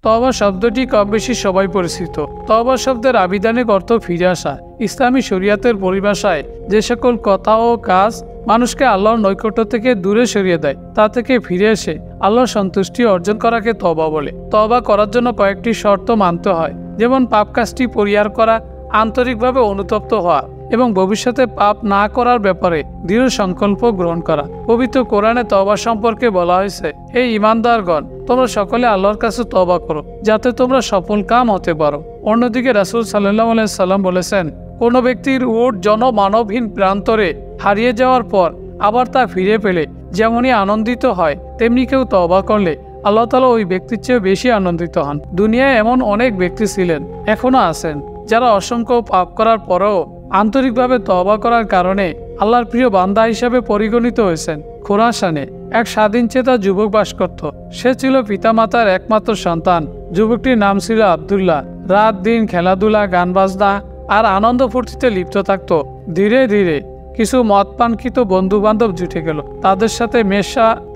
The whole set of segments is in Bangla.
তওবা শব্দটি কম বেশি সবাই পরিচিত। তওবা শব্দের আবিধানিক অর্থ ফিরে আসা। ইসলামী শরিয়াতের পরিভাষায় যে সকল কথা ও কাজ মানুষকে আল্লাহর নৈকট্য থেকে দূরে সরিয়ে দেয় তা থেকে ফিরে এসে আল্লাহর সন্তুষ্টি অর্জন করাকে তওবা বলে। তওবা করার জন্য কয়েকটি শর্ত মানতে হয়, যেমন পাপ কাজটি পরিহার করা, আন্তরিকভাবে অনুতপ্ত হওয়া এবং ভবিষ্যতে পাপ না করার ব্যাপারে দৃঢ় সংকল্প গ্রহণ করা। পবিত্র কোরআনে তওবা সম্পর্কে বলা হয়েছে, হে ঈমানদারগণ, তোমরা সকলে আল্লাহর কাছে তওবা করো যাতে তোমরা সফল কাম হতে পারো। অন্যদিকে রাসূল সাল্লাল্লাহু আলাইহি সাল্লাম বলেছেন, কোনো ব্যক্তির উট জনমানবহীন প্রান্তরে হারিয়ে যাওয়ার পর আবার তা ফিরে পেলে যেমনই আনন্দিত হয়, তেমনি কেউ তওবা করলে আল্লাহ তাআলা ওই ব্যক্তির চেয়ে বেশি আনন্দিত হন। দুনিয়ায় এমন অনেক ব্যক্তি ছিলেন, এখনো আছেন, যারা অসংখ্য পাপ করার পরেও আন্তরিকভাবে তওবা করার কারণে আল্লাহর প্রিয় বান্দা হিসাবে পরিগণিত হয়েছেন। খোরাসানে এক স্বাধীনচেতা যুবক বাস করত। সে ছিল পিতামাতার একমাত্র সন্তান। যুবকটির নাম ছিল আব্দুল্লাহ। রাত দিন খেলাধুলা, গান বাজনা আর আনন্দ ফুর্তিতে লিপ্ত থাকত। ধীরে ধীরে কিছু মদপানকৃত বন্ধু বান্ধব জুটে গেল।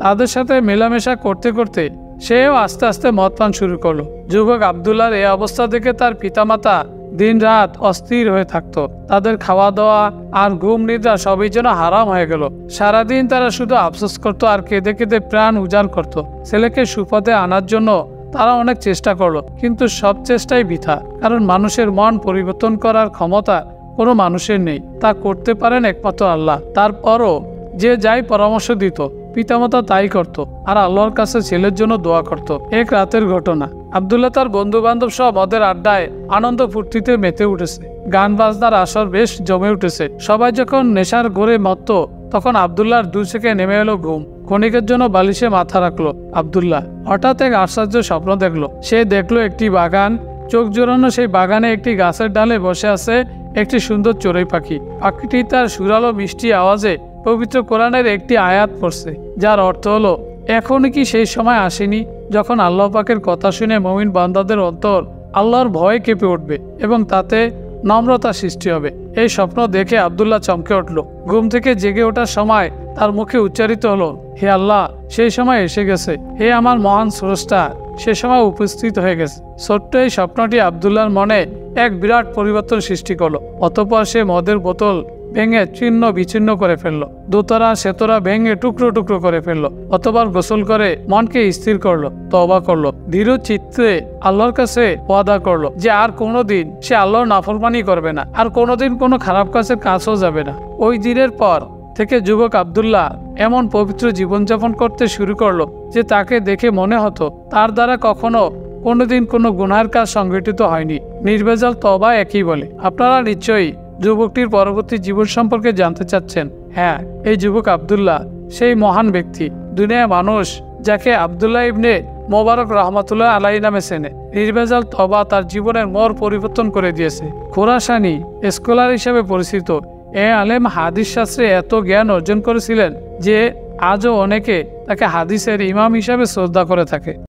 তাদের সাথে মেলামেশা করতে করতে সেও আস্তে আস্তে মদপান শুরু করলো। যুবক আব্দুল্লাহর এই অবস্থা দেখে তার পিতামাতা দিন রাত অস্থির হয়ে থাকতো। তাদের খাওয়া দাওয়া আর ঘুম নিদ্রা সবই যেন হারাম হয়ে গেল। সারাদিন তারা শুধু আফসোস করতো আর কেঁদে কেঁদে প্রাণ উজাড় করত। ছেলেকে সুপথে আনার জন্য তারা অনেক চেষ্টা করলো, কিন্তু সব চেষ্টাই বৃথা, কারণ মানুষের মন পরিবর্তন করার ক্ষমতা কোনো মানুষের নেই। তা করতে পারেন একমাত্র আল্লাহ। তারপরও যে যাই পরামর্শ দিত পিতামাতা তাই করত আর আল্লাহর কাছে ছেলের জন্য দোয়া করত। এক রাতের ঘটনা, আব্দুল্লাহ তার বন্ধু বান্ধব সব মদের আড্ডায় আনন্দ ফুর্তিতে মেতে উঠেছে। গান বাজনার আসর বেশ জমে উঠেছে। সবাই যখন নেশার ঘোরে মত্ত, তখন আব্দুল্লাহর দূর থেকে নেমে এলো ঘুম। ক্ষণিকের জন্য বালিশে মাথা রাখলো আব্দুল্লাহ। হঠাৎ এক আশ্চর্য স্বপ্ন দেখলো। সে দেখলো একটি বাগান, চোখ জোড়ানো সেই বাগানে একটি গাছের ডালে বসে আছে একটি সুন্দর চড়ুই পাখি। পাখিটি তার সুরালো মিষ্টি আওয়াজে পবিত্র কোরআনের একটি আয়াত পড়ছে, যার অর্থ হলো, এখনই কি সেই সময় আসেনি যখন আল্লাহ পাকের কথা শুনে মুমিন বান্দাদের অন্তর আল্লাহর ভয়ে কেঁপে উঠবে এবং তাতে নম্রতা সৃষ্টি হবে। এই স্বপ্ন দেখে আব্দুল্লাহ চমকে উঠল। ঘুম থেকে জেগে ওঠার সময় তার মুখে উচ্চারিত হলো, হে আল্লাহ, সেই সময় এসে গেছে। হে আমার মহান স্রষ্টা, সে সময় উপস্থিত হয়ে গেছে। ছোট্ট এই স্বপ্নটি আব্দুল্লাহর মনে এক বিরাট পরিবর্তন সৃষ্টি করলো। অতঃপর সে মদের বোতল ভেঙে ছিন্ন বিচ্ছিন্ন করে ফেললো। দোতারা সেতরা ভেঙে টুকরো টুকরো করে ফেললো। অতঃপর গোসল করে মনকে স্থির করলো, তওবা করলো। দৃঢ় চিত্তে আল্লাহর কাছে ওয়াদা করলো যে আর কোনোদিন সে আল্লাহর নাফরমানি করবে না, আর কোনোদিন কোনো খারাপ কাজের কাছেও যাবে না। ওই দিনের পর থেকে যুবক আব্দুল্লাহ এমন পবিত্র জীবনযাপন করতে শুরু করলো যে তাকে দেখে মনে হতো তার দ্বারা কখনো কোনোদিন কোনো গুনাহের কাজ সংঘটিত হয়নি। নির্ভেজাল তওবা একই বলে। আপনারা নিশ্চয়ই যুবকটির পরবর্তী জীবন সম্পর্কে জানতে চাচ্ছেন। হ্যাঁ, এই যুবক আব্দুল্লাহ সেই মহান ব্যক্তি। দুনিয়ায় মানুষ যাকে আব্দুল্লাহ ইবনে মোবারক রহমাতুল্লাহ আলাইহি নামে চেনে। নির্ভেজাল তওবা তার জীবনের মোড় পরিবর্তন করে দিয়েছে। খোরাসানি স্কলার হিসেবে পরিচিত এ আলেম হাদিস শাস্ত্রে এত জ্ঞান অর্জন করেছিলেন যে আজও অনেকে তাকে হাদিসের ইমাম হিসাবে শ্রদ্ধা করে থাকে।